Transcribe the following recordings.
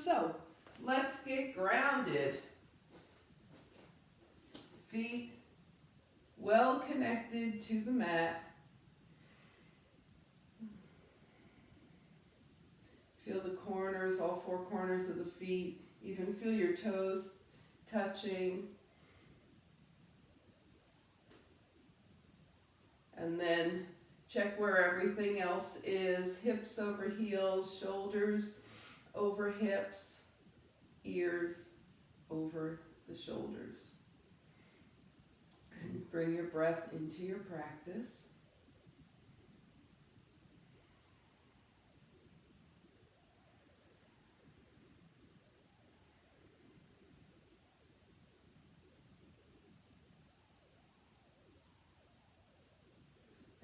So, let's get grounded. Feet well connected to the mat. Feel the corners, all four corners of the feet. Even feel your toes touching. And then check where everything else is. Hips over heels, shoulders over hips, ears over the shoulders. And bring your breath into your practice.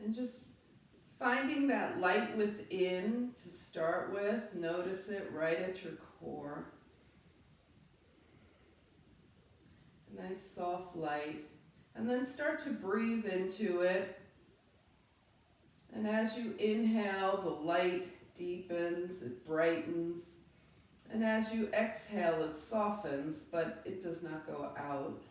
And just finding that light within to start with. Notice it right at your core. A nice soft light. And then start to breathe into it. And as you inhale, the light deepens, it brightens. And as you exhale, it softens, but it does not go out.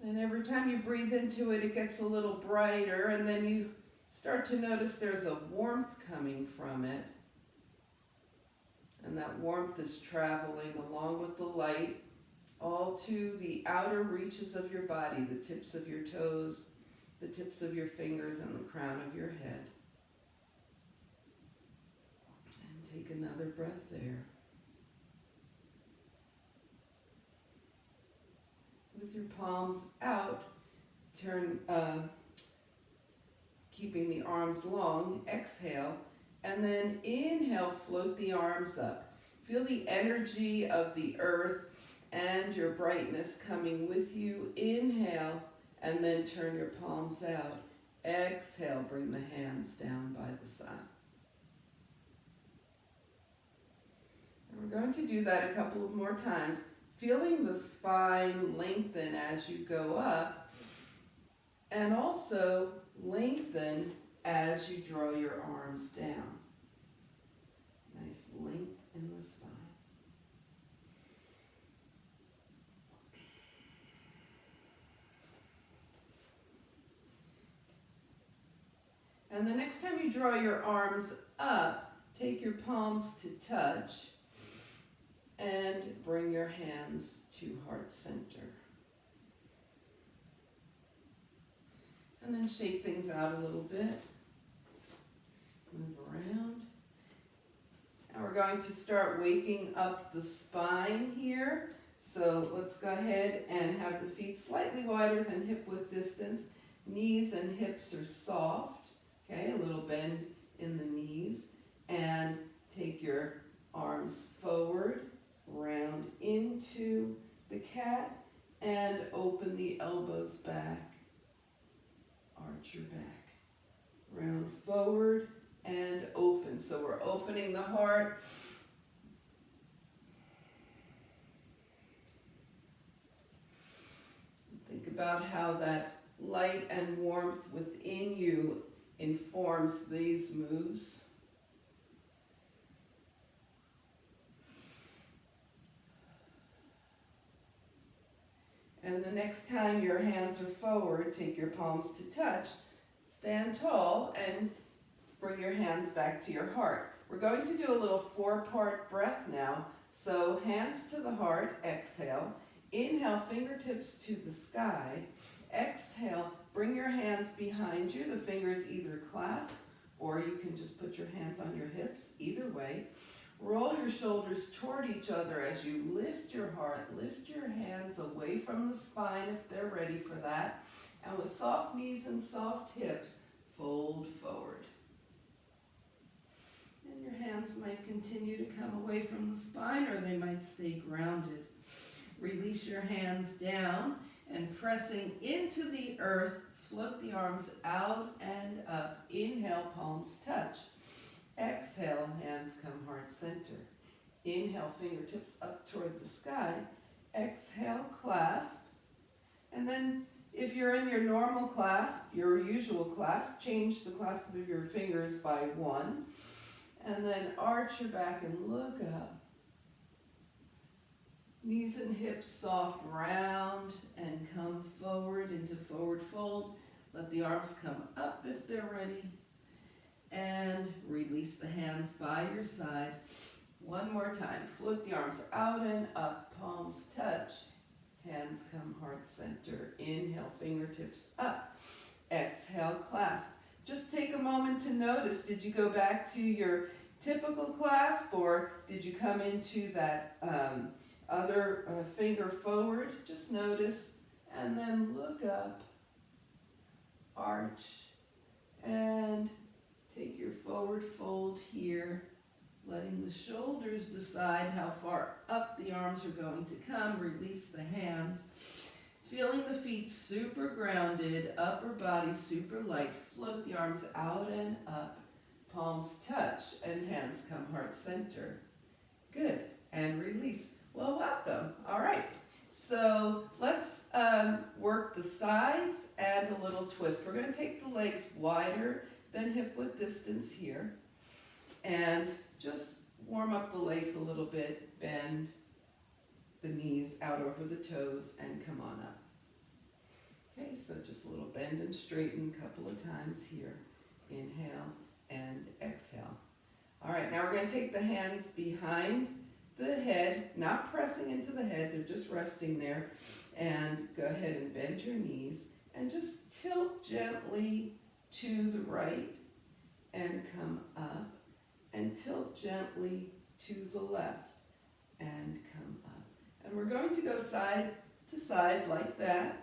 And every time you breathe into it, it gets a little brighter, and then you start to notice there's a warmth coming from it. And that warmth is traveling along with the light all to the outer reaches of your body, the tips of your toes, the tips of your fingers, and the crown of your head. And take another breath there. With your palms out, turn, keeping the arms long, exhale, and then inhale, float the arms up. Feel the energy of the earth and your brightness coming with you. Inhale, and then turn your palms out. Exhale, bring the hands down by the side. And we're going to do that a couple of more times. Feeling the spine lengthen as you go up, and also lengthen as you draw your arms down. Nice length in the spine. And the next time you draw your arms up, take your palms to touch. And bring your hands to heart center. And then shake things out a little bit. Move around. And we're going to start waking up the spine here. So let's go ahead and have the feet slightly wider than hip width distance. Knees and hips are soft. Okay, a little bend in the knees. And take your arms forward. Round into the cat and open the elbows back. Arch your back. Round forward and open. So we're opening the heart. Think about how that light and warmth within you informs these moves. And the next time your hands are forward, take your palms to touch, stand tall, and bring your hands back to your heart. We're going to do a little four-part breath now. So hands to the heart, exhale. Inhale, fingertips to the sky. Exhale, bring your hands behind you. The fingers either clasp, or you can just put your hands on your hips, either way. Roll your shoulders toward each other as you lift your heart. Lift your hands away from the spine if they're ready for that. And with soft knees and soft hips, fold forward. And your hands might continue to come away from the spine, or they might stay grounded. Release your hands down, and pressing into the earth, float the arms out and up. Inhale, palms touch. Exhale, hands come heart center. Inhale, fingertips up toward the sky. Exhale, clasp. And then If you're in your normal clasp, your usual clasp, change the clasp of your fingers by 1. And then arch your back and look up. Knees and hips soft, round, and come forward into forward fold. Let the arms come up if they're ready. And release the hands by your side. One more time. Float the arms out and up, palms touch. Hands come heart center. Inhale, fingertips up. Exhale, clasp. Just take a moment to notice, did you go back to your typical clasp, or did you come into that other finger forward? Just notice, and then look up, arch, and take your forward fold here, letting the shoulders decide how far up the arms are going to come. Release the hands. Feeling the feet super grounded, upper body super light. Float the arms out and up. Palms touch and hands come heart center. Good. And release. Well, welcome. All right. So let's work the sides and a little twist. We're going to take the legs wider than hip width distance here. And just warm up the legs a little bit. Bend the knees out over the toes and come on up. Okay, so just a little bend and straighten a couple of times here. Inhale and exhale. All right, now we're going to take the hands behind the head, not pressing into the head, they're just resting there. And go ahead and bend your knees and just tilt gently to the right and come up, and tilt gently to the left and come up. And we're going to go side to side like that.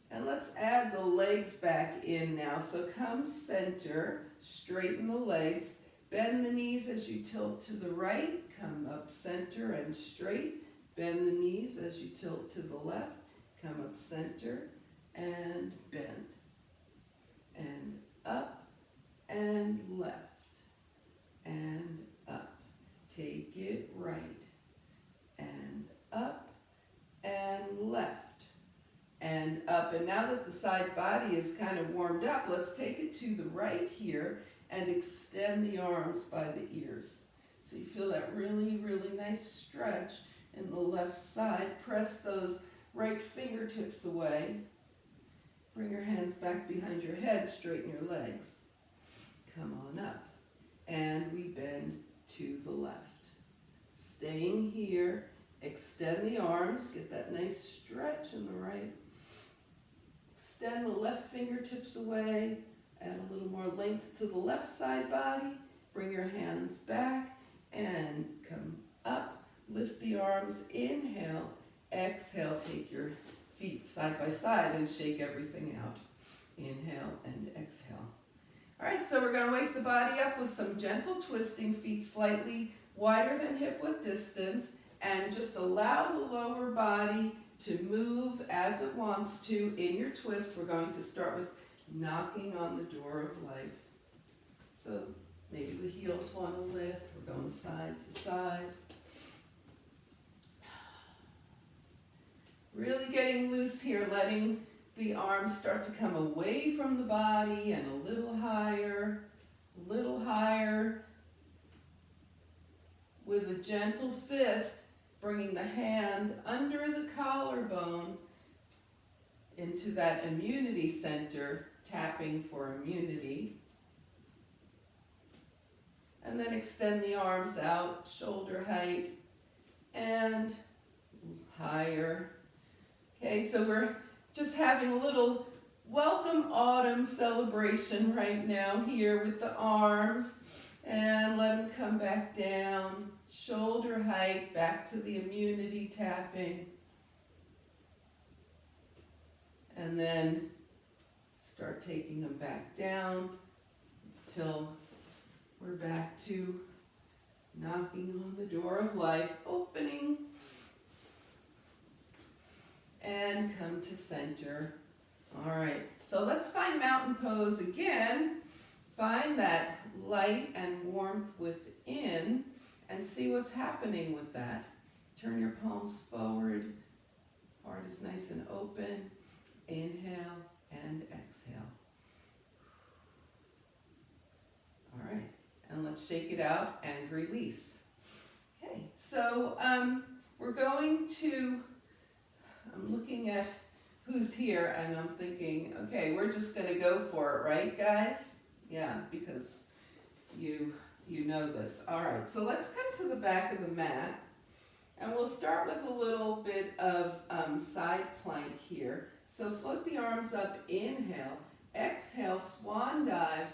And let's add the legs back in now. So come center, straighten the legs, bend the knees as you tilt to the right, come up center and straight, bend the knees as you tilt to the left, come up center and bend, and up and left, and up. Take it right, and up and left, and up. And now that the side body is kind of warmed up, let's take it to the right here and extend the arms by the ears. So you feel that really, really nice stretch in the left side. Press those right fingertips away. Bring your hands back behind your head, straighten your legs. Come on up. And we bend to the left. Staying here, extend the arms, get that nice stretch in the right. Extend the left fingertips away, add a little more length to the left side body. Bring your hands back and come up. Lift the arms, inhale, exhale, take your feet side by side and shake everything out. Inhale and exhale. All right, so we're going to wake the body up with some gentle twisting, feet slightly wider than hip width distance, and just allow the lower body to move as it wants to in your twist. We're going to start with knocking on the door of life. So maybe the heels want to lift. We're going side to side. Really getting loose here, letting the arms start to come away from the body and a little higher, with a gentle fist, bringing the hand under the collarbone into that immunity center, tapping for immunity. And then extend the arms out, shoulder height, and higher. Okay, so we're just having a little welcome autumn celebration right now here with the arms. And let them come back down, shoulder height, back to the immunity tapping. And then start taking them back down till we're back to knocking on the door of life, opening, and come to center. All right, so let's find mountain pose again. Find that light and warmth within, and see what's happening with that. Turn your palms forward. Heart is nice and open. Inhale and exhale. All right, and let's shake it out and release. Okay, so we're going to, I'm looking at who's here and I'm thinking, okay, we're just going to go for it, right, guys? Yeah, because you know this. All right, so let's come to the back of the mat. And we'll start with a little bit of side plank here. So float the arms up, inhale, exhale, swan dive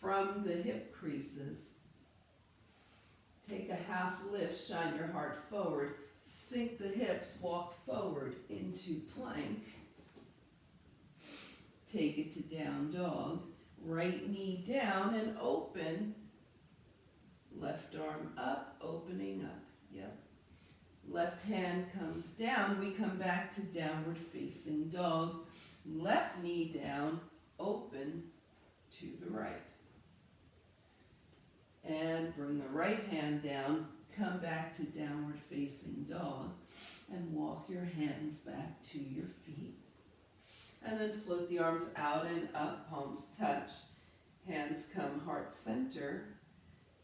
from the hip creases. Take a half lift, shine your heart forward, sink the hips, walk forward into plank. Take it to down dog, right knee down and open, left arm up, opening up, yep. Left hand comes down, we come back to downward facing dog. Left knee down, open to the right. And bring the right hand down, come back to downward facing dog, and walk your hands back to your feet. And then float the arms out and up, palms touch. Hands come heart center,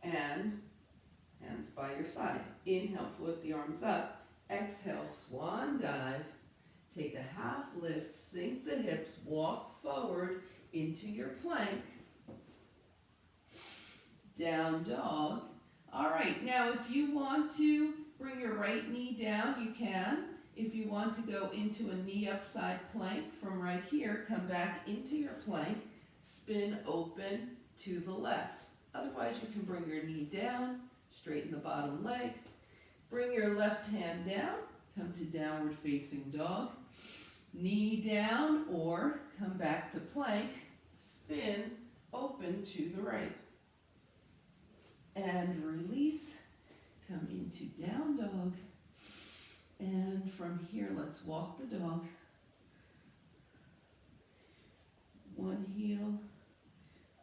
and hands by your side. Inhale, float the arms up. Exhale, swan dive. Take a half lift, sink the hips, walk forward into your plank. Down dog. All right, now if you want to bring your right knee down, you can. If you want to go into a knee upside plank from right here, come back into your plank, spin open to the left. Otherwise, you can bring your knee down, straighten the bottom leg, bring your left hand down, come to downward facing dog, knee down or come back to plank, spin, open to the right. And release, come into down dog, and from here let's walk the dog. One heel,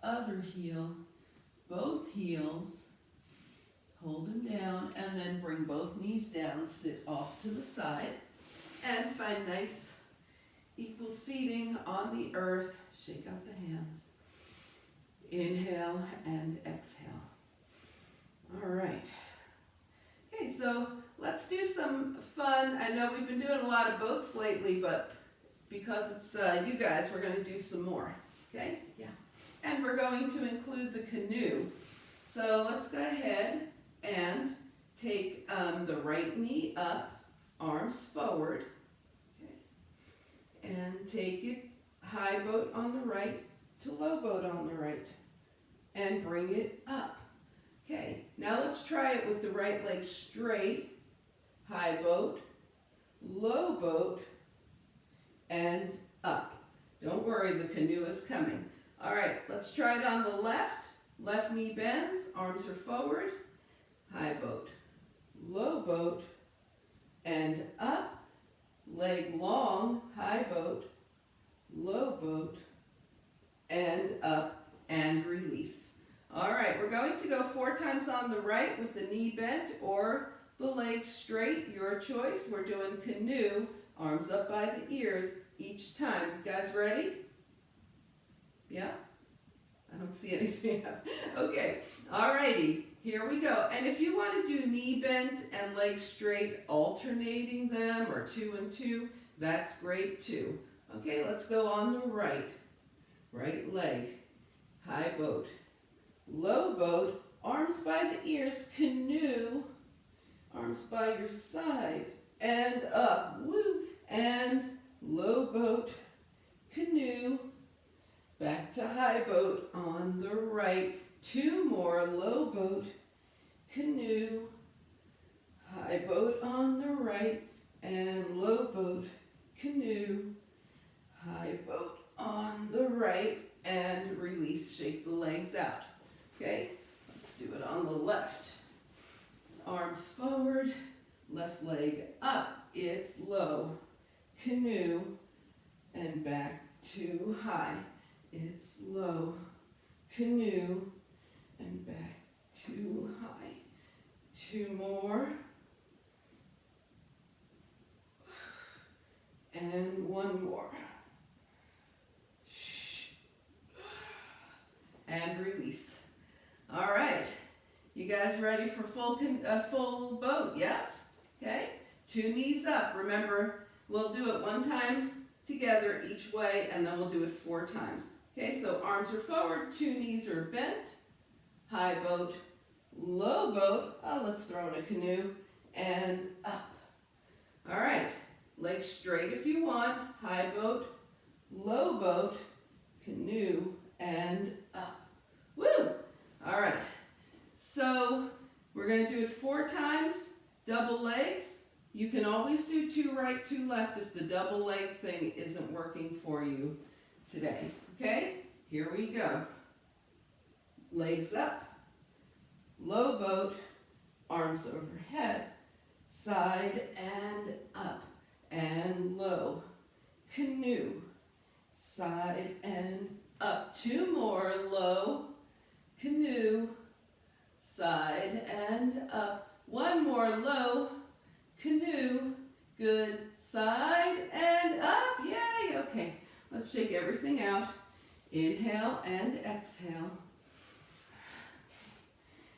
other heel, both heels, hold them down, and then bring both knees down, sit off to the side, and find nice equal seating on the earth. Shake out the hands. Inhale and exhale. All right. Okay, so let's do some fun. I know we've been doing a lot of boats lately, but because it's you guys, we're going to do some more. Okay? Yeah. And we're going to include the canoe. So let's go ahead and take the right knee up, arms forward. Okay. And take it high boat on the right to low boat on the right. And bring it up. Okay, now let's try it with the right leg straight, high boat, low boat, and up. Don't worry, the canoe is coming. All right, let's try it on the left. Left knee bends, arms are forward, high boat, low boat, and up. Leg long, high boat, low boat, and up, and release. All right, we're going to go 4 times on the right with the knee bent or the leg straight, your choice. We're doing canoe, arms up by the ears each time. You guys ready? Yeah? I don't see anything. Okay, all righty, here we go. And if you want to do knee bent and leg straight, alternating them, or 2 and 2, that's great too. Okay, let's go on the right. Right leg, high boat. Low boat, arms by the ears, canoe, arms by your side, and up, woo, and low boat, canoe, back to high boat on the right, 2 more, low boat, canoe, high boat on the right, and low boat, canoe, high boat on the right, and release, shake the legs out. Okay, let's do it on the left. Arms forward, left leg up, it's low, canoe, and back to high. It's low, canoe, and back to high. 2 more. And 1 more. And release. All right. You guys ready for full boat? Yes? Okay. 2 knees up. Remember, we'll do it 1 time together each way, and then we'll do it 4 times. Okay, so arms are forward, 2 knees are bent. High boat, low boat. Oh, let's throw in a canoe. And up. All right. Legs straight if you want. High boat, low boat, canoe, and up. Woo! All right. So we're going to do it 4 times, double legs. You can always do 2 right, 2 left if the double leg thing isn't working for you today. Okay? Here we go. Legs up, low boat, arms overhead, side and up and low, canoe, side and up. 2 more, low, canoe, side and up. 1 more, low, canoe, good, side and up. Yay! Okay, let's shake everything out. Inhale and exhale.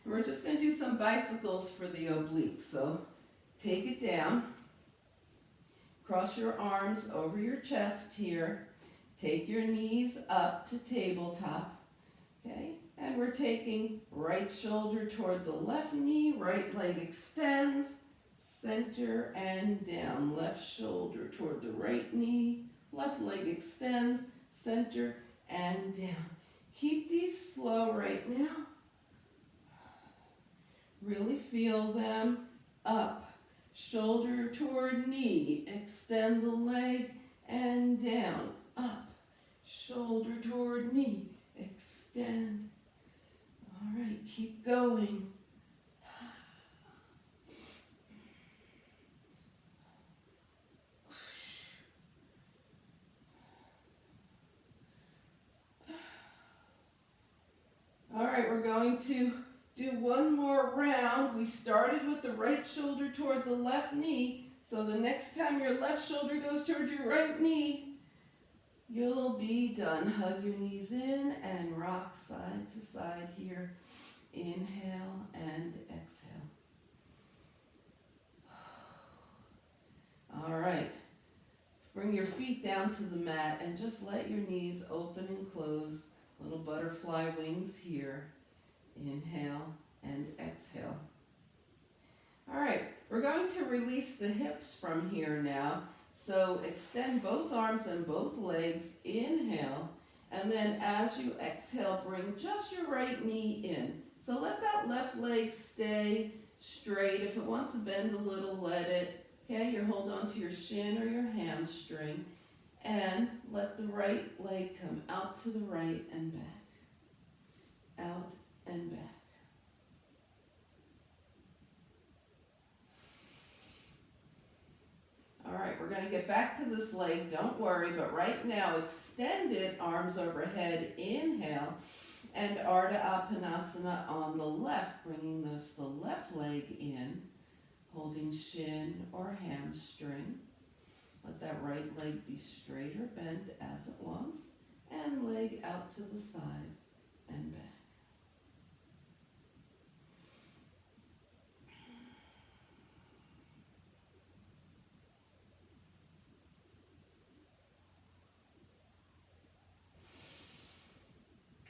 We're just going to do some bicycles for the obliques. So take it down. Cross your arms over your chest here. Take your knees up to tabletop. Okay? And we're taking right shoulder toward the left knee, right leg extends, center and down. Left shoulder toward the right knee, left leg extends, center and down. Keep these slow right now. Really feel them. Up, shoulder toward knee, extend the leg and down. Up, shoulder toward knee, extend. All right, keep going. All right, we're going to do 1 more round. We started with the right shoulder toward the left knee, so the next time your left shoulder goes toward your right knee, you'll be done. Hug your knees in and rock side to side here. Inhale and exhale. All right. Bring your feet down to the mat and just let your knees open and close. Little butterfly wings here. Inhale and exhale. All right, we're going to release the hips from here now. So extend both arms and both legs. Inhale. And then as you exhale, bring just your right knee in. So let that left leg stay straight. If it wants to bend a little, let it. Okay, you hold on to your shin or your hamstring. And let the right leg come out to the right and back. Out and back. All right, we're going to get back to this leg. Don't worry, but right now extend it, arms overhead. Inhale. And Ardha Appanasana on the left, bringing the left leg in, holding shin or hamstring. Let that right leg be straight or bent as it wants, and leg out to the side and back.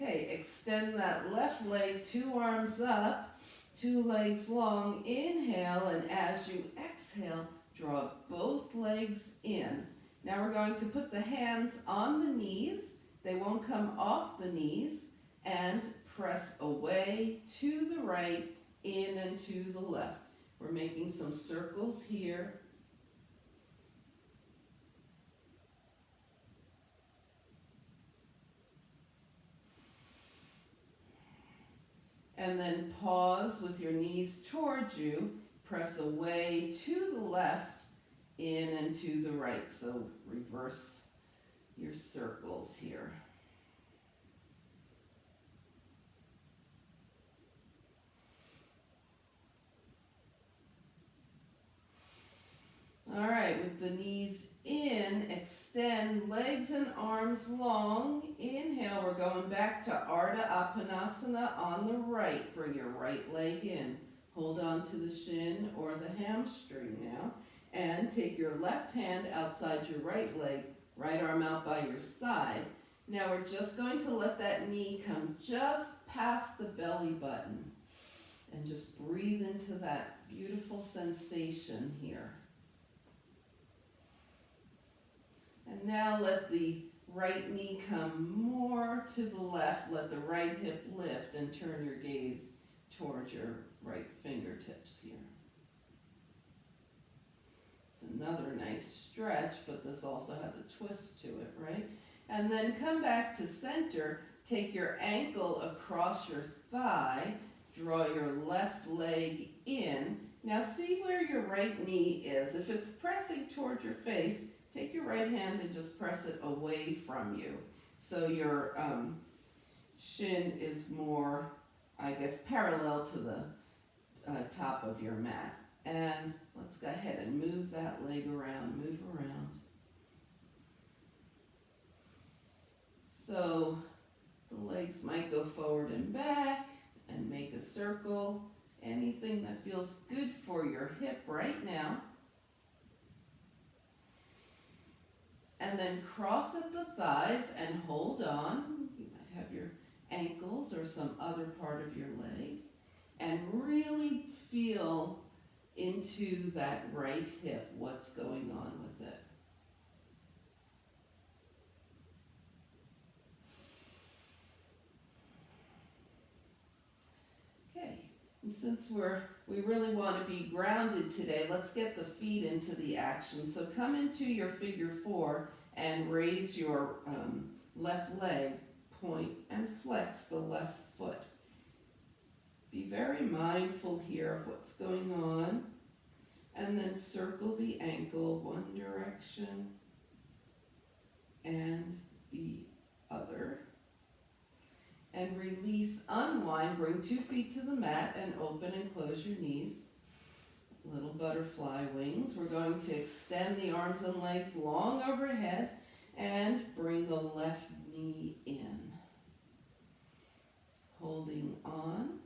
Okay, extend that left leg, 2 arms up, 2 legs long. Inhale, and as you exhale, draw both legs in. Now we're going to put the hands on the knees. They won't come off the knees. And press away to the right, in and to the left. We're making some circles here. And then pause with your knees towards you. Press away to the left, in and to the right. So reverse your circles here. and arms long. Inhale, we're going back to Ardha Appanasana on the right. Bring your right leg in. Hold on to the shin or the hamstring now. And take your left hand outside your right leg, right arm out by your side. Now we're just going to let that knee come just past the belly button. And just breathe into that beautiful sensation here. And now let the right knee come more to the left. Let the right hip lift and turn your gaze towards your right fingertips here. It's another nice stretch, but this also has a twist to it, right? And then come back to center. Take your ankle across your thigh. Draw your left leg in. Now see where your right knee is. If it's pressing toward your face, take your right hand and just press it away from you. So your shin is more, I guess, parallel to the top of your mat. And let's go ahead and move that leg around, move around. So the legs might go forward and back and make a circle. Anything that feels good for your hip right now. And then cross at the thighs and hold on. You might have your ankles or some other part of your leg. And really feel into that right hip, what's going on with it. Okay, and since we really want to be grounded today, let's get the feet into the action. So come into your figure 4 and raise your left leg, point and flex the left foot. Be very mindful here of what's going on. And then circle the ankle one direction and the other. And release, unwind, bring 2 feet to the mat and open and close your knees. Little butterfly wings. We're going to extend the arms and legs long overhead and bring the left knee in. Holding on.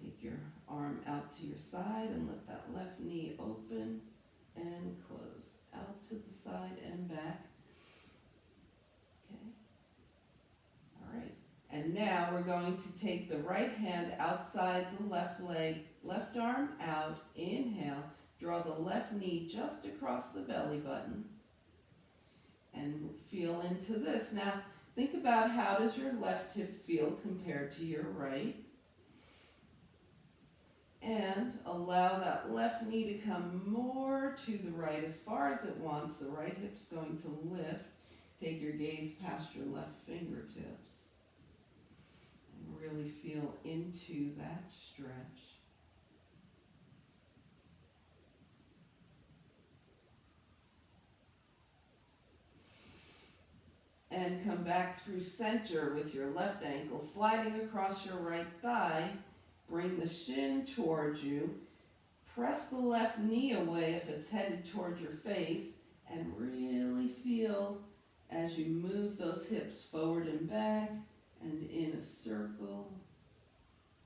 Take your arm out to your side and let that left knee open and close. Out to the side and back. Okay. All right. And now we're going to take the right hand outside the left leg, left arm out, inhale, draw the left knee just across the belly button, and feel into this. Now, think about how does your left hip feel compared to your right, and allow that left knee to come more to the right as far as it wants. The right hip's going to lift. Take your gaze past your left fingertips. Really feel into that stretch. And come back through center with your left ankle sliding across your right thigh. Bring the shin towards you. Press the left knee away if it's headed towards your face. And really feel as you move those hips forward and back. And in a circle,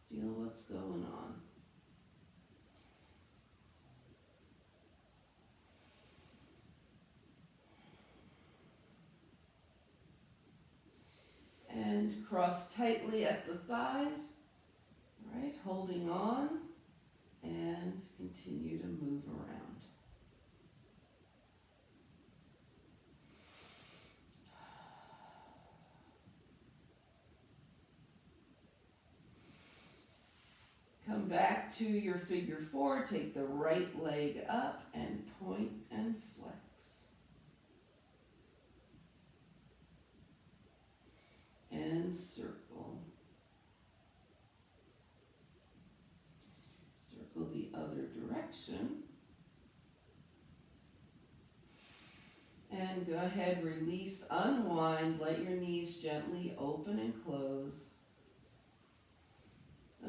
feel what's going on. And cross tightly at the thighs, right? Holding on, and continue to move around. Come back to your figure 4, take the right leg up and point and flex. And circle. Circle the other direction. And go ahead, release, unwind, let your knees gently open and close.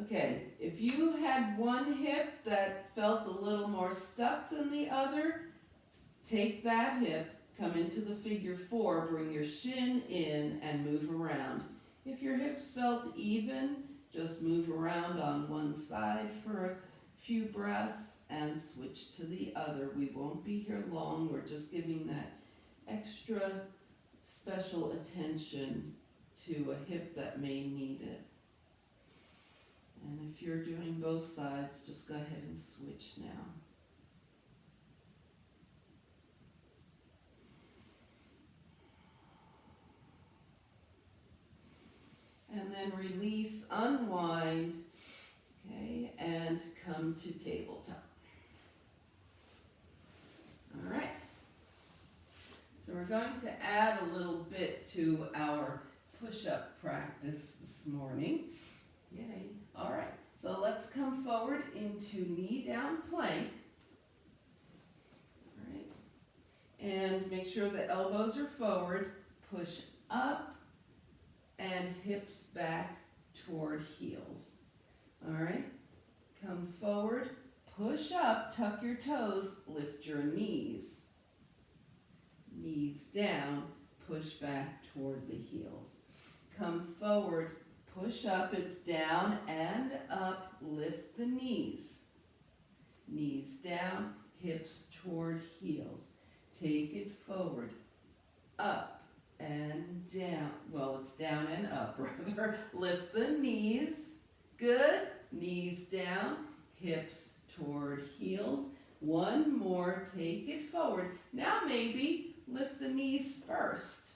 Okay, if you had one hip that felt a little more stuck than the other, take that hip, come into the figure 4, bring your shin in and move around. If your hips felt even, just move around on one side for a few breaths and switch to the other. We won't be here long. We're just giving that extra special attention to a hip that may need it. And if you're doing both sides, just go ahead and switch now. And then release, unwind, okay, and come to tabletop. All right. So we're going to add a little bit to our push-up practice this morning. Yay. All right. So let's come forward into knee-down plank. All right. And make sure the elbows are forward. Push up and hips back toward heels. All right. Come forward. Push up. Tuck your toes. Lift your knees. Knees down, push back toward the heels. Come forward, push up, it's down and up, lift the knees. Knees down, hips toward heels. Take it forward, up and down. Well, it's down and up, rather. Lift the knees. Good. Knees down, hips toward heels. One more, take it forward. Now maybe lift the knees first,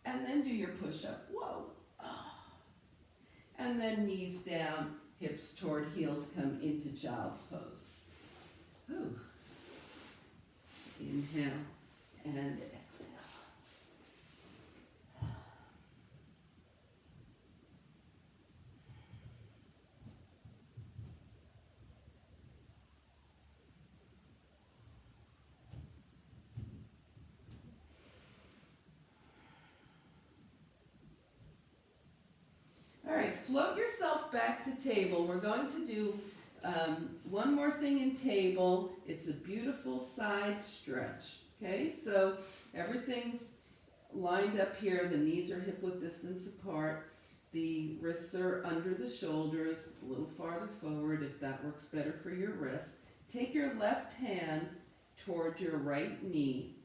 and then do your push-up. Whoa. Oh. And then knees down, hips toward heels, come into child's pose. Ooh. Inhale and exhale. All right, float yourself back to table. We're going to do one more thing in table. It's a beautiful side stretch. Okay, so everything's lined up here. The knees are hip-width distance apart. The wrists are under the shoulders, a little farther forward if that works better for your wrists. Take your left hand toward your right knee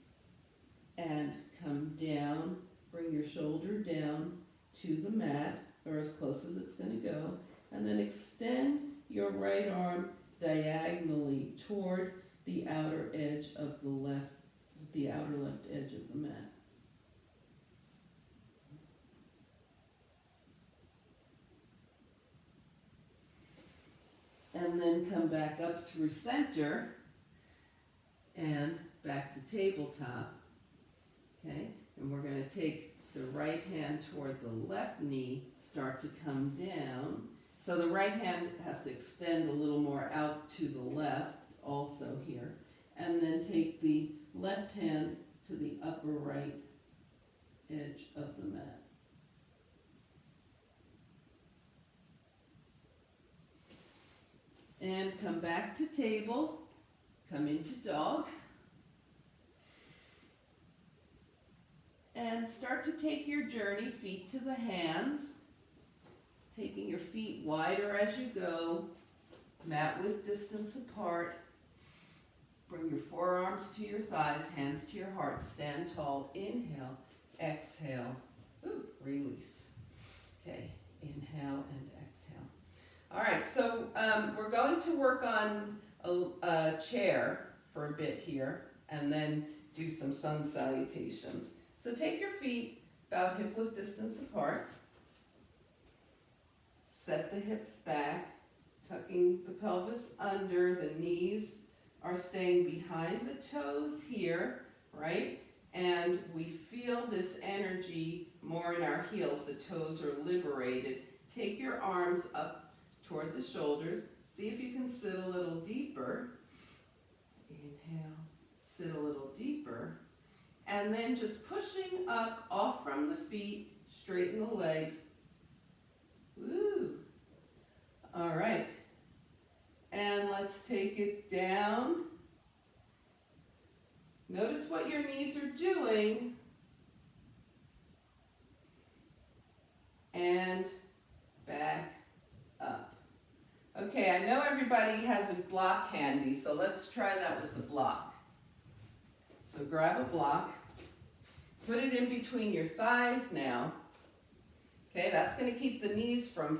and come down. Bring your shoulder down to the mat, or as close as it's going to go, and then extend your right arm diagonally toward the outer edge of the outer left edge of the mat. And then come back up through center and back to tabletop. Okay, and we're going to take the right hand toward the left knee, start to come down. So the right hand has to extend a little more out to the left also here. And then take the left hand to the upper right edge of the mat. And come back to table, come into dog. And start to take your journey, feet to the hands, taking your feet wider as you go, mat width distance apart. Bring your forearms to your thighs, hands to your heart, stand tall, inhale, exhale, ooh, release. Okay, inhale and exhale. All right, so we're going to work on a chair for a bit here, and then do some sun salutations. So take your feet about hip-width distance apart. Set the hips back, tucking the pelvis under. The knees are staying behind the toes here, right? And we feel this energy more in our heels. The toes are liberated. Take your arms up toward the shoulders. See if you can sit a little deeper. Inhale, sit a little deeper. And then just pushing up off from the feet, straighten the legs. Woo. All right. And let's take it down. Notice what what your knees are doing, and back up. Okay, I know everybody has a block handy, so let's try that with the block. So grab a block, put it in between your thighs now. Okay, that's going to keep the knees from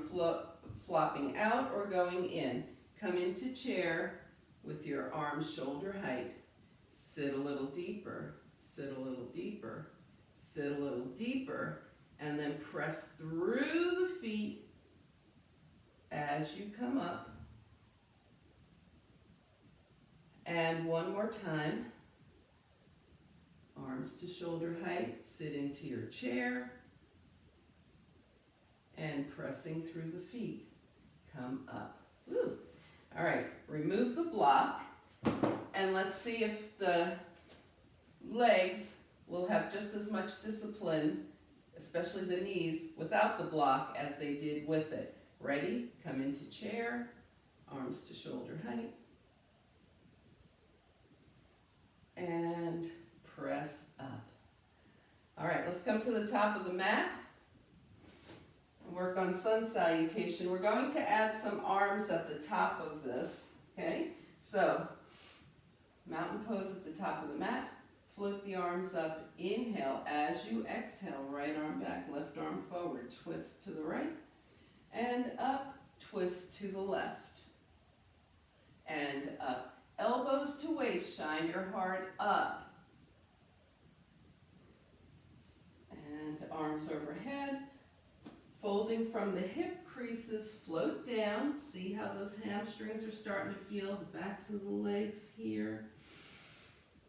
flopping out or going in. Come into chair with your arms shoulder height. Sit a little deeper, sit a little deeper, sit a little deeper, and then press through the feet as you come up. And one more time. Arms to shoulder height, sit into your chair, and pressing through the feet. Come up. Woo. All right, remove the block, and let's see if the legs will have just as much discipline, especially the knees, without the block as they did with it. Ready? Come into chair, arms to shoulder height, and press up. All right, let's come to the top of the mat and work on sun salutation. We're going to add some arms at the top of this, okay? So, mountain pose at the top of the mat. Float the arms up. Inhale. As you exhale, right arm back, left arm forward. Twist to the right and up. Twist to the left and up. Elbows to waist. Shine your heart up. And arms overhead. Folding from the hip creases, float down. See how those hamstrings are starting to feel, the backs of the legs here.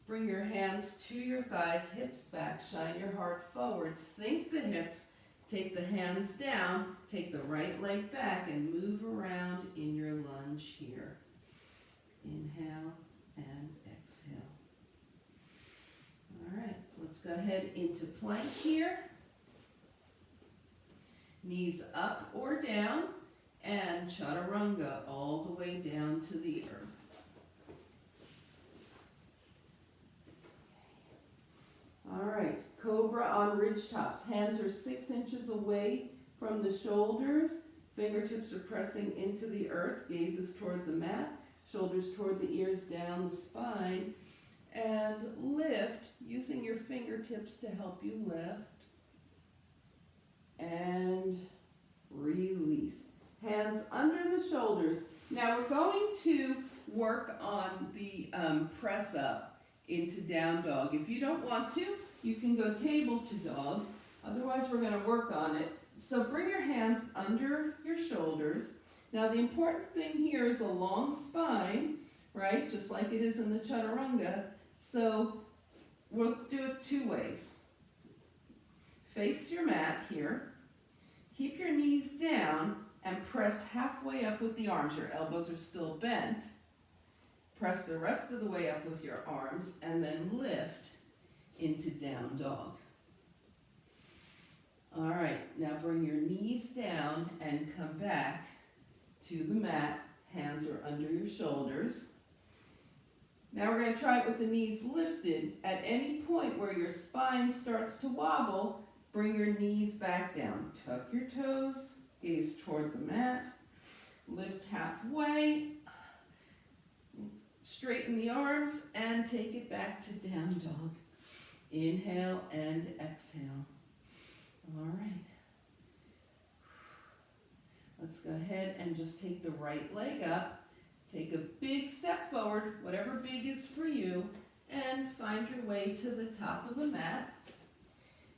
Bring your hands to your thighs, hips back, shine your heart forward, sink the hips, take the hands down, take the right leg back and move around in your lunge here. Inhale and exhale. All right, let's go ahead into plank here. Knees up or down, and chaturanga all the way down to the earth. All right, cobra on ridge tops. Hands are 6 inches away from the shoulders. Fingertips are pressing into the earth. Gazes toward the mat. Shoulders toward the ears, down the spine. And lift, using your fingertips to help you lift. And release. Hands under the shoulders. Now we're going to work on the press up into down dog. If you don't want to, you can go table to dog. Otherwise, we're going to work on it. So bring your hands under your shoulders. Now the important thing here is a long spine, right? Just like it is in the chaturanga. So we'll do it 2 ways. Face your mat here. Keep your knees down and press halfway up with the arms. Your elbows are still bent. Press the rest of the way up with your arms and then lift into down dog. All right, now bring your knees down and come back to the mat. Hands are under your shoulders. Now we're going to try it with the knees lifted. At any point where your spine starts to wobble, bring your knees back down. Tuck your toes, gaze toward the mat, lift halfway, straighten the arms, and take it back to down dog. Inhale and exhale. All right. Let's go ahead and just take the right leg up. Take a big step forward, whatever big is for you, and find your way to the top of the mat.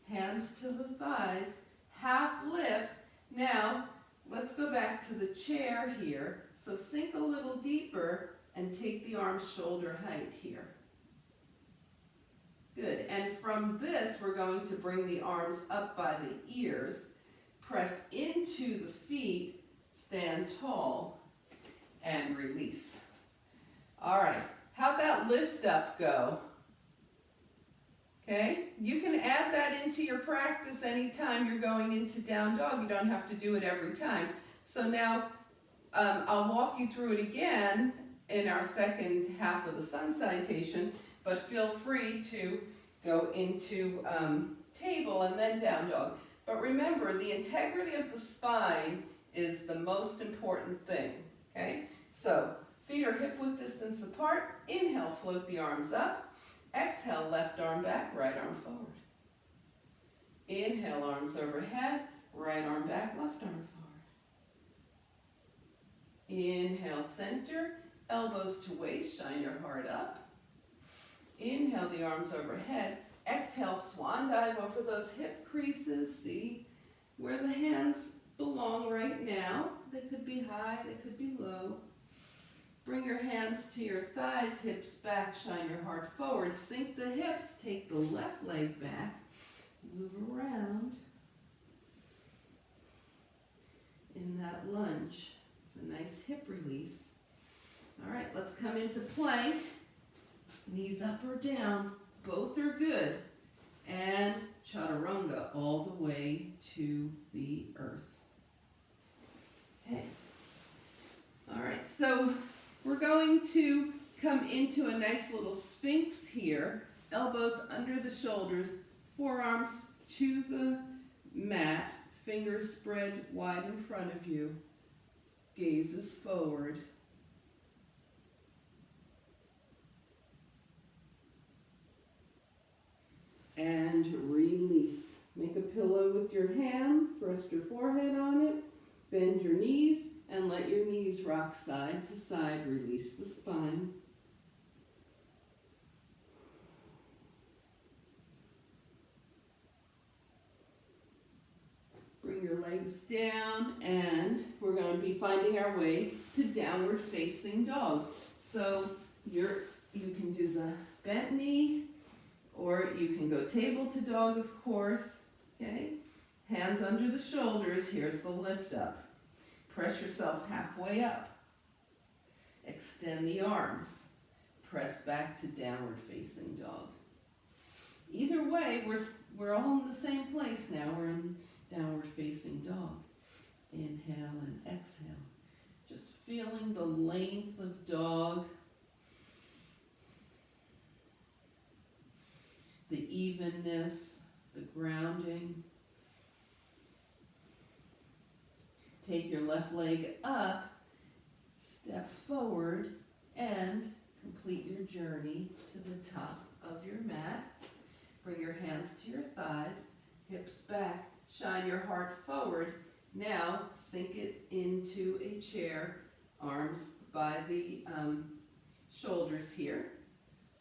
Hands to the thighs, half lift. Now, let's go back to the chair here. So sink a little deeper and take the arms shoulder height here. Good, and from this, we're going to bring the arms up by the ears, press into the feet, stand tall, and release. All right, how'd that lift up go? Okay, you can add that into your practice anytime you're going into down dog. You don't have to do it every time. So now I'll walk you through it again in our second half of the sun salutation, but feel free to go into table and then down dog. But remember, the integrity of the spine is the most important thing, okay? So, feet are hip-width distance apart. Inhale, float the arms up. Exhale, left arm back, right arm forward. Inhale, arms overhead, right arm back, left arm forward. Inhale, center, elbows to waist, shine your heart up. Inhale, the arms overhead. Exhale, swan dive over those hip creases. See where the hands belong right now. They could be high, they could be low. Bring your hands to your thighs, hips back, shine your heart forward. Sink the hips, take the left leg back. Move around in that lunge. It's a nice hip release. All right, let's come into plank. Knees up or down, both are good. And chaturanga all the way to the earth. Okay. All right, so we're going to come into a nice little sphinx here. Elbows under the shoulders, forearms to the mat, fingers spread wide in front of you, gazes forward. And release. Make a pillow with your hands, rest your forehead on it, bend your knees, and let your knees rock side to side. Release the spine. Bring your legs down, and we're going to be finding our way to downward facing dog. So you can do the bent knee, or you can go table to dog, of course. Okay? Hands under the shoulders. Here's the lift up. Press yourself halfway up. Extend the arms. Press back to downward facing dog. Either way, we're all in the same place now. We're in downward facing dog. Inhale and exhale. Just feeling the length of dog. The evenness, the grounding. Take your left leg up, step forward, and complete your journey to the top of your mat. Bring your hands to your thighs, hips back, shine your heart forward. Now sink it into a chair, arms by the shoulders here,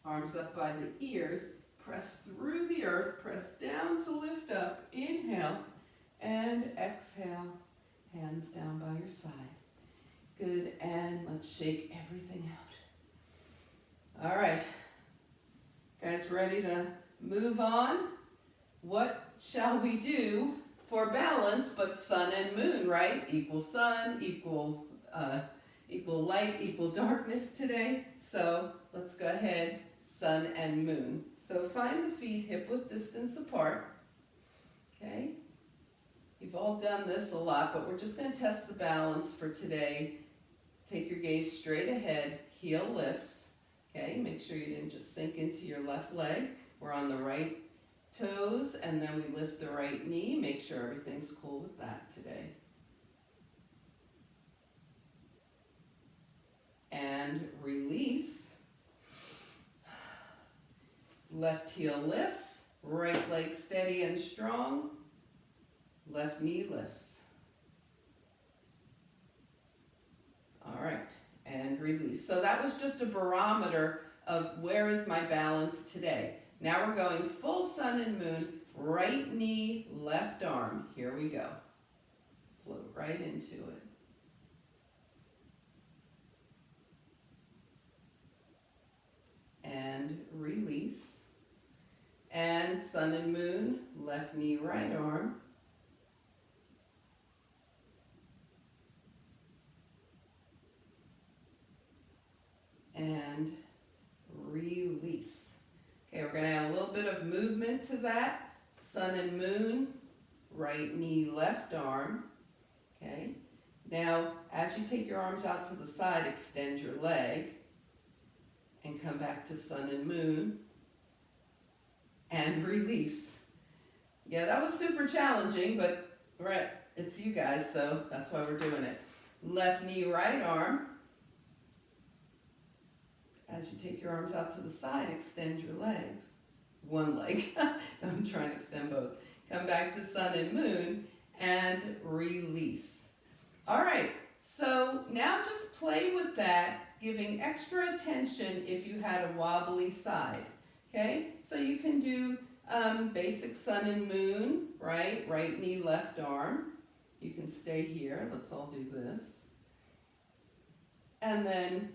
arms up by the ears. Press through the earth, press down to lift up. Inhale and exhale. Hands down by your side. Good, and let's shake everything out. All right. Guys, ready to move on? What shall we do for balance but sun and moon, right? Equal sun, equal light, equal darkness today. So let's go ahead, sun and moon. So find the feet hip-width distance apart, okay? You've all done this a lot, but we're just going to test the balance for today. Take your gaze straight ahead, heel lifts, okay? Make sure you didn't just sink into your left leg. We're on the right toes, and then we lift the right knee. Make sure everything's cool with that today. And release. Left heel lifts, right leg steady and strong, left knee lifts. All right, and release. So that was just a barometer of where is my balance today. Now we're going full sun and moon, right knee, left arm. Here we go. Float right into it. And release. And sun and moon, left knee, right arm. And release. Okay, we're going to add a little bit of movement to that. Sun and moon, right knee, left arm. Okay. Now, as you take your arms out to the side, extend your leg and come back to sun and moon. and release. Yeah, that was super challenging, but right, it's you guys, so that's why we're doing it. Left knee, right arm. As you take your arms out to the side, extend your legs. One leg. I'm trying to extend both. Come back to sun and moon and release. All right, so now just play with that, giving extra attention if you had a wobbly side. Okay, so you can do basic sun and moon, right? Right knee, left arm. You can stay here. Let's all do this. And then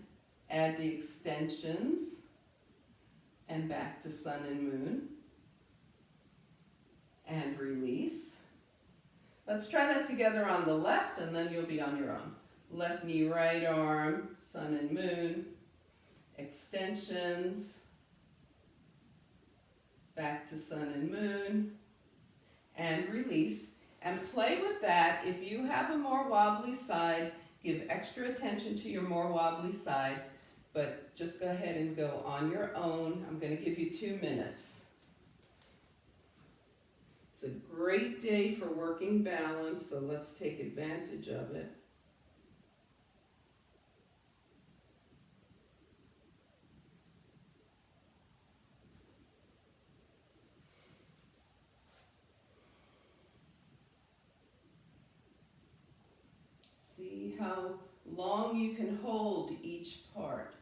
add the extensions and back to sun and moon and release. Let's try that together on the left and then you'll be on your own. Left knee, right arm, sun and moon, extensions, back to sun and moon, and release. And play with that. If you have a more wobbly side, give extra attention to your more wobbly side, but just go ahead and go on your own. I'm going to give you 2 minutes. It's a great day for working balance, so let's take advantage of it. See how long you can hold each part.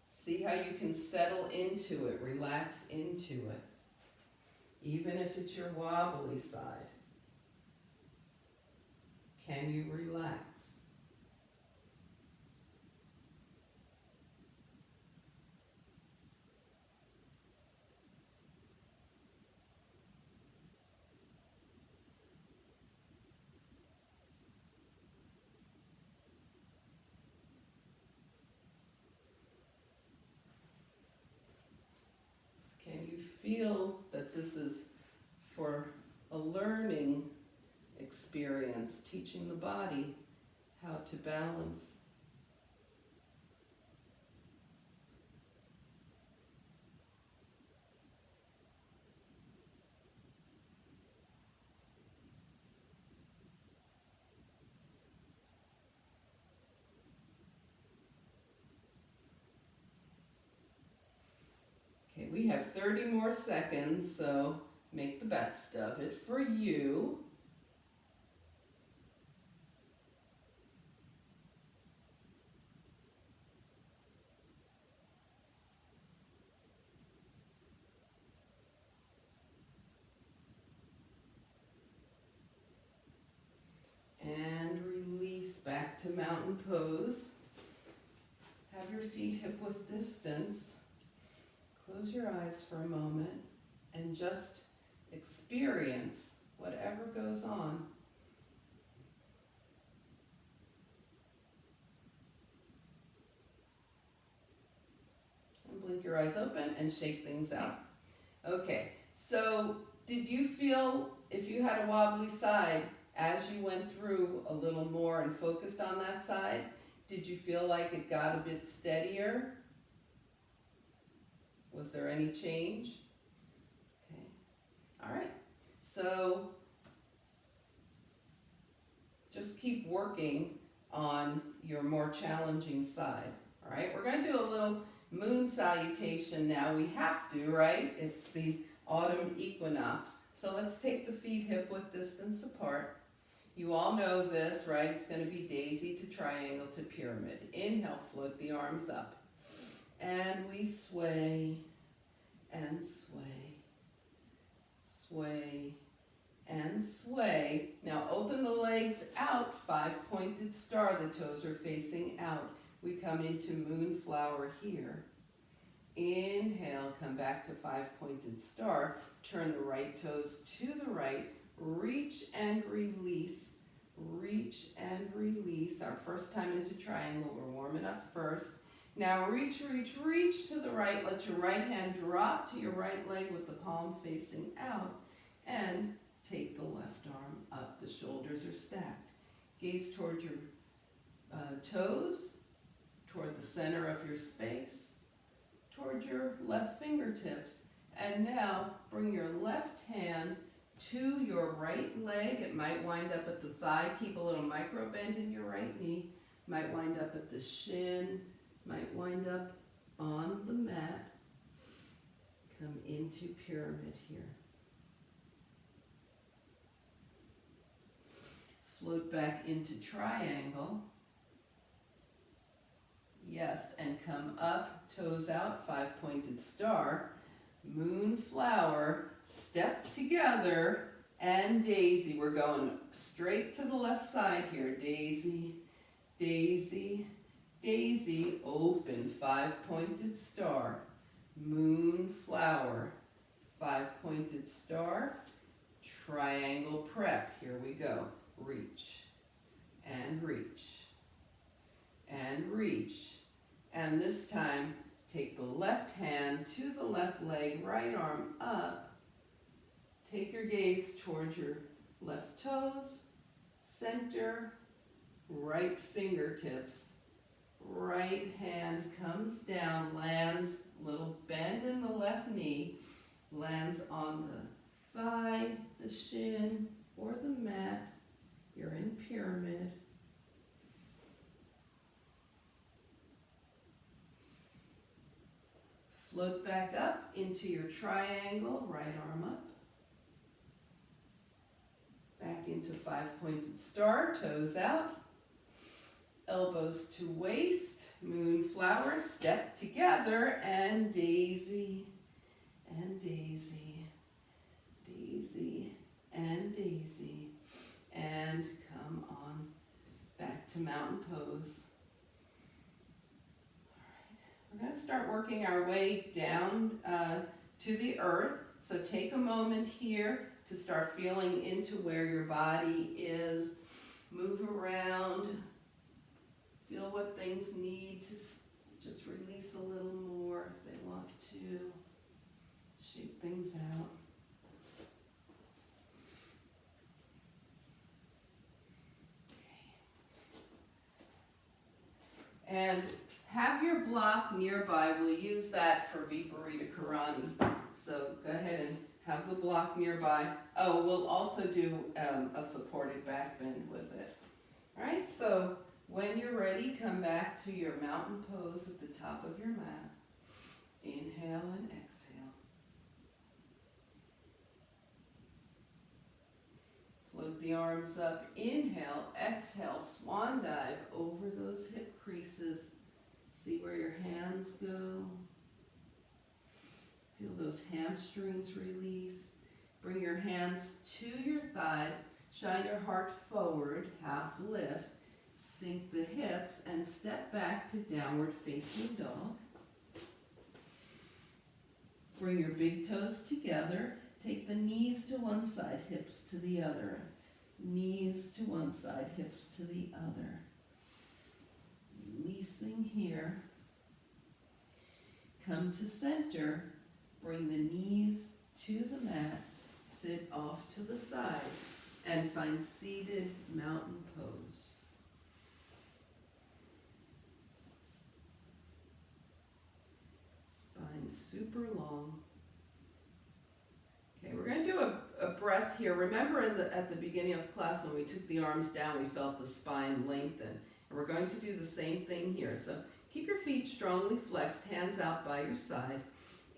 See how you can settle into it, relax into it, even if it's your wobbly side. Can you relax? Can you feel that this is for a learning experience, teaching the body how to balance? Okay, we have 30 more seconds, so make the best of it for you. And release back to mountain pose. Have your feet hip width distance. Close your eyes for a moment and just experience whatever goes on. And blink your eyes open and shake things out. Okay, so did you feel, if you had a wobbly side, as you went through a little more and focused on that side, did you feel like it got a bit steadier? Was there any change? Okay, all right. So just keep working on your more challenging side. All right, we're going to do a little moon salutation now. We have to, right? It's the autumn equinox. So let's take the feet hip width distance apart. You all know this, right? It's going to be daisy to triangle to pyramid. Inhale, float the arms up. And we sway and sway, sway and sway. Now open the legs out, 5-pointed star. The toes are facing out. We come into moonflower here. Inhale, come back to 5-pointed star. Turn the right toes to the right. Reach and release. Reach and release. Our first time into triangle. We're warming up first. Now reach, reach, reach to the right. Let your right hand drop to your right leg with the palm facing out. And take the left arm up. The shoulders are stacked. Gaze toward your toes, toward the center of your space, toward your left fingertips, And now bring your left hand to your right leg. It might wind up at the thigh. Keep a little micro bend in your right knee. Might wind up at the shin. Might wind up on the mat. Come into pyramid here. Float back into triangle. Yes, and come up, toes out, 5-pointed star. Moonflower, step together, and daisy. We're going straight to the left side here. Daisy, daisy, daisy, open, 5-pointed star. Moonflower, 5-pointed star. Triangle prep, here we go. Reach, and reach, and reach. And this time, take the left hand to the left leg, right arm up. Take your gaze towards your left toes, center, right fingertips. Right hand comes down, lands, little bend in the left knee, lands on the thigh, the shin, or the mat. You're in pyramid. Float back up into your triangle, right arm up. Back into 5-pointed star, toes out. Elbows to waist, moonflower, step together, and daisy, and daisy, daisy, and daisy. And come on back to mountain pose. We're going to start working our way down to the earth. So take a moment here to start feeling into where your body is. Move around. Feel what things need to just release a little more if they want to. Shake things out. And have your block nearby. We'll use that for Viparita Karani. So go ahead and have the block nearby. Oh, we'll also do a supported back bend with it. All right, so when you're ready, come back to your mountain pose at the top of your mat. Inhale and exhale. Float the arms up. Inhale, exhale, swan dive over those hip creases. See where your hands go. Feel those hamstrings release. Bring your hands to your thighs. Shine your heart forward, half lift. Sink the hips and step back to downward facing dog. Bring your big toes together. Take the knees to one side, hips to the other. Knees to one side, hips to the other. Releasing here. Come to center. Bring the knees to the mat. Sit off to the side and find seated mountain pose. Spine super long. Okay, we're going to do a breath here. Remember at the beginning of class when we took the arms down, we felt the spine lengthen. And we're going to do the same thing here. So keep your feet strongly flexed, hands out by your side.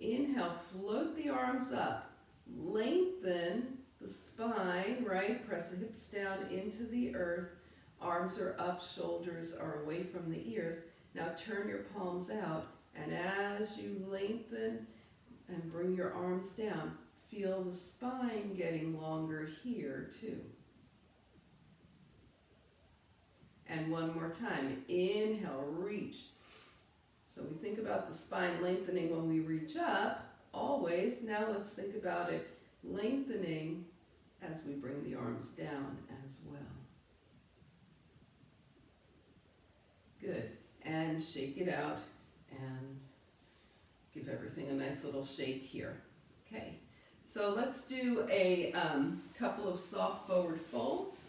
Inhale, float the arms up. Lengthen the spine, right? Press the hips down into the earth. Arms are up, shoulders are away from the ears. Now turn your palms out. And as you lengthen and bring your arms down, feel the spine getting longer here too. And one more time. Inhale, reach. So we think about the spine lengthening when we reach up, always. Now let's think about it lengthening as we bring the arms down as well. Good. And shake it out and give everything a nice little shake here. Okay. So let's do a couple of soft forward folds.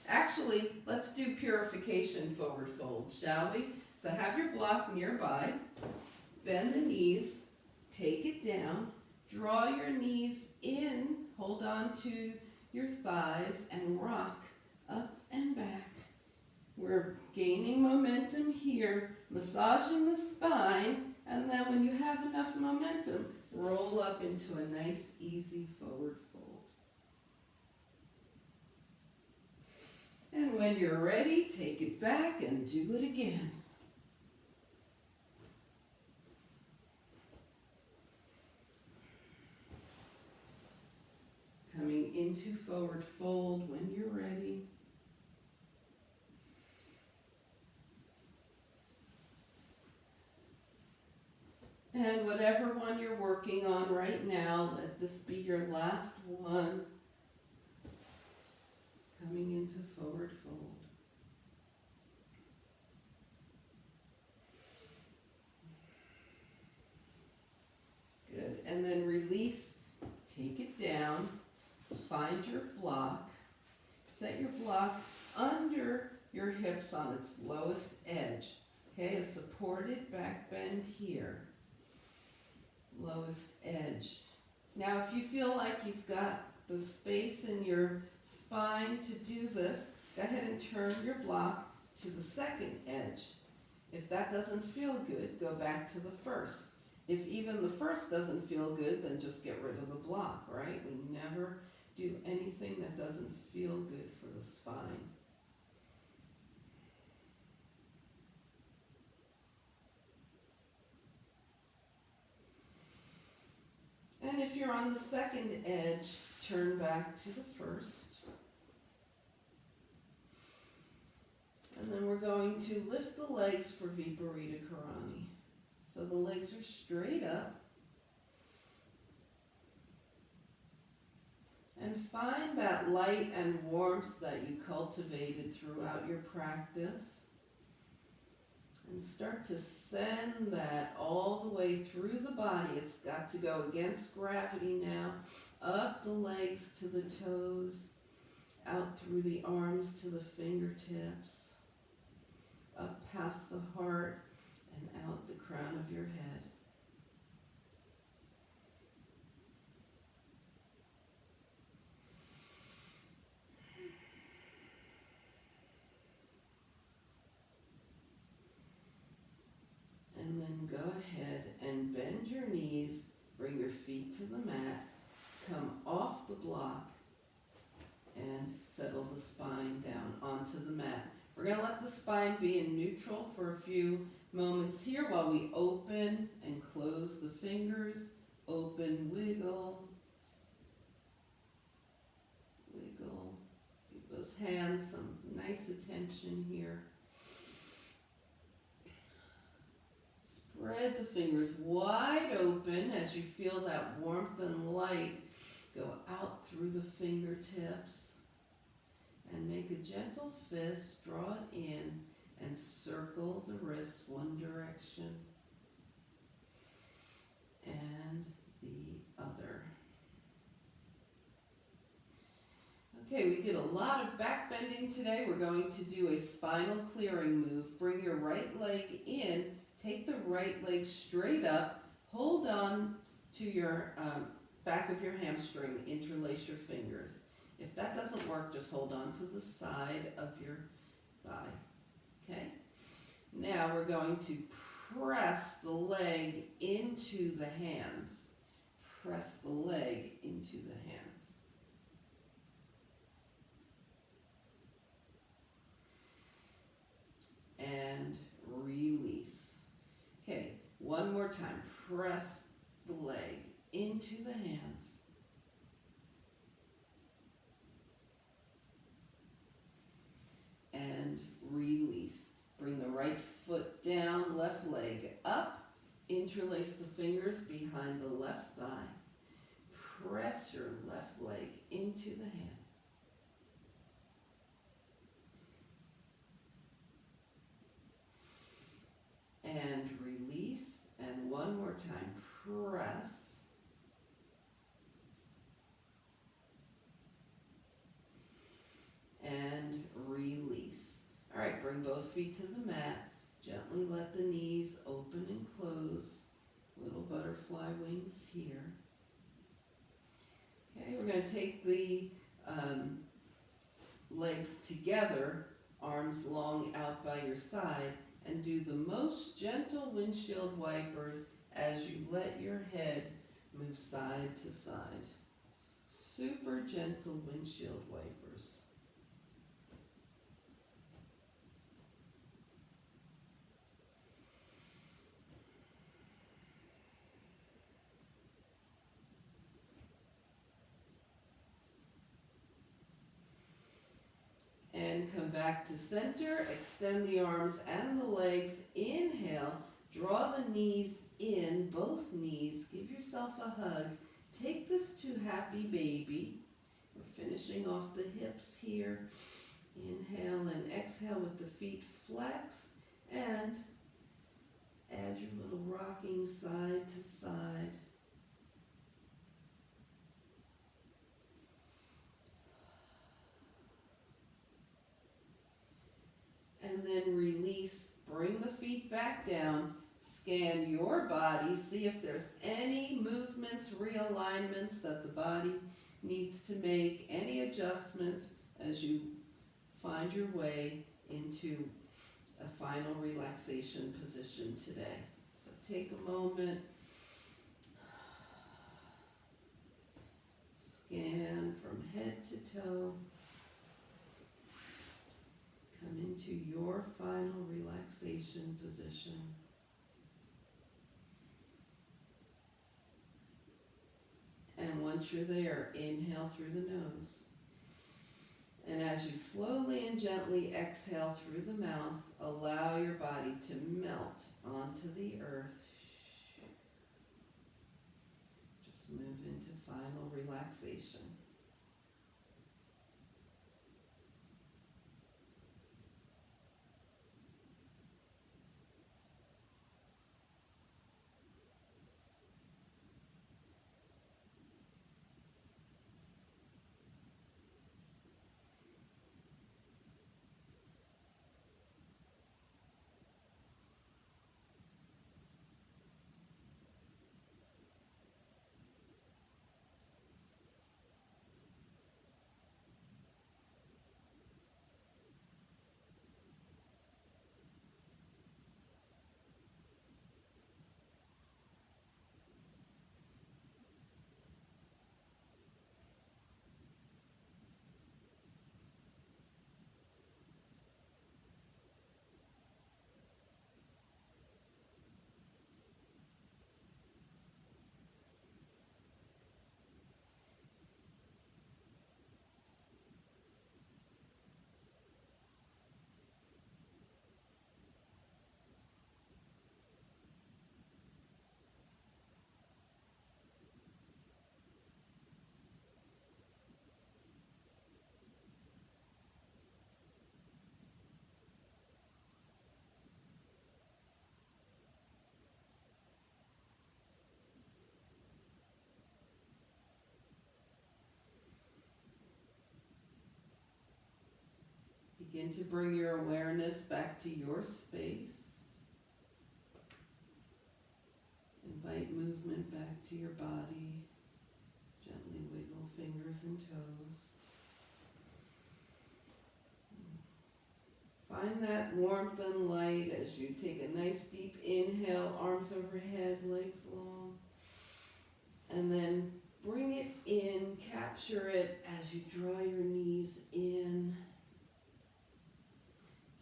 Actually, let's do purification forward folds, shall we? So have your block nearby, bend the knees, take it down, Draw your knees in, hold on to your thighs, and rock up and back. We're gaining momentum here, massaging the spine, and then when you have enough momentum, roll up into a nice, easy forward fold. And when you're ready, take it back and do it again. Coming into forward fold when you're ready. And whatever one you're working on right now, let this be your last one. Coming into forward fold. Good. And then release. Take it down. Find your block. Set your block under your hips on its lowest edge. Okay, a supported back bend here. Lowest edge. Now if you feel like you've got the space in your spine to do this, go ahead and turn your block to the second edge. If that doesn't feel good, go back to the first. If even the first doesn't feel good, then just get rid of the block, right? We never do anything that doesn't feel good for the spine. And if you're on the second edge, turn back to the first. And then we're going to lift the legs for Viparita Karani. So the legs are straight up. And find that light and warmth that you cultivated throughout your practice. And start to send that all the way through the body. It's got to go against gravity now. Up the legs to the toes. Out through the arms to the fingertips. Up past the heart and out the crown of your head. And then go ahead and bend your knees, bring your feet to the mat, come off the block, and settle the spine down onto the mat. We're going to let the spine be in neutral for a few moments here while we open and close the fingers. Open, wiggle, wiggle. Give those hands some nice attention here. Spread the fingers wide open as you feel that warmth and light go out through the fingertips. And make a gentle fist, draw it in, and circle the wrists one direction and the other. Okay, we did a lot of back bending today. We're going to do a spinal clearing move. Bring your right leg in. Take the right leg straight up, hold on to your back of your hamstring, interlace your fingers. If that doesn't work, just hold on to the side of your thigh, okay? Now we're going to press the leg into the hands. Press the leg into the hands. And release. Okay, one more time. Press the leg into the hands. And release. Bring the right foot down, left leg up. Interlace the fingers behind the left thigh. Press your left leg into the hands. And release. And one more time. Press. And release. All right, bring both feet to the mat. Gently let the knees open and close. Little butterfly wings here. we're going to take the legs together, arms long out by your side, and do the most gentle windshield wipers as you let your head move side to side. Super gentle windshield wipers. And come back to center, extend the arms and the legs, inhale, draw the knees in, both knees, give yourself a hug, take this to happy baby. We're finishing off the hips here, inhale and exhale with the feet flex, and add your little rocking side to side. And then release, bring the feet back down, scan your body, see if there's any movements, realignments that the body needs to make, any adjustments as you find your way into a final relaxation position today. So take a moment, scan from head to toe. Come into your final relaxation position. And once you're there, inhale through the nose. And as you slowly and gently exhale through the mouth, allow your body to melt onto the earth. Just move into final relaxation. Begin to bring your awareness back to your space. Invite movement back to your body. Gently wiggle fingers and toes. Find that warmth and light as you take a nice deep inhale, arms overhead, legs long. And then bring it in, capture it as you draw your knees in.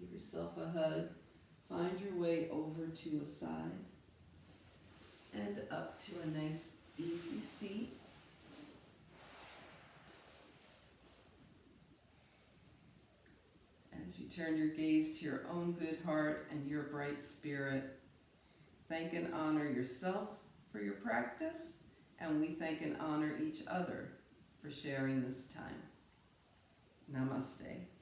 Give yourself a hug. Find your way over to a side and up to a nice easy seat. As you turn your gaze to your own good heart and your bright spirit, thank and honor yourself for your practice, and we thank and honor each other for sharing this time. Namaste.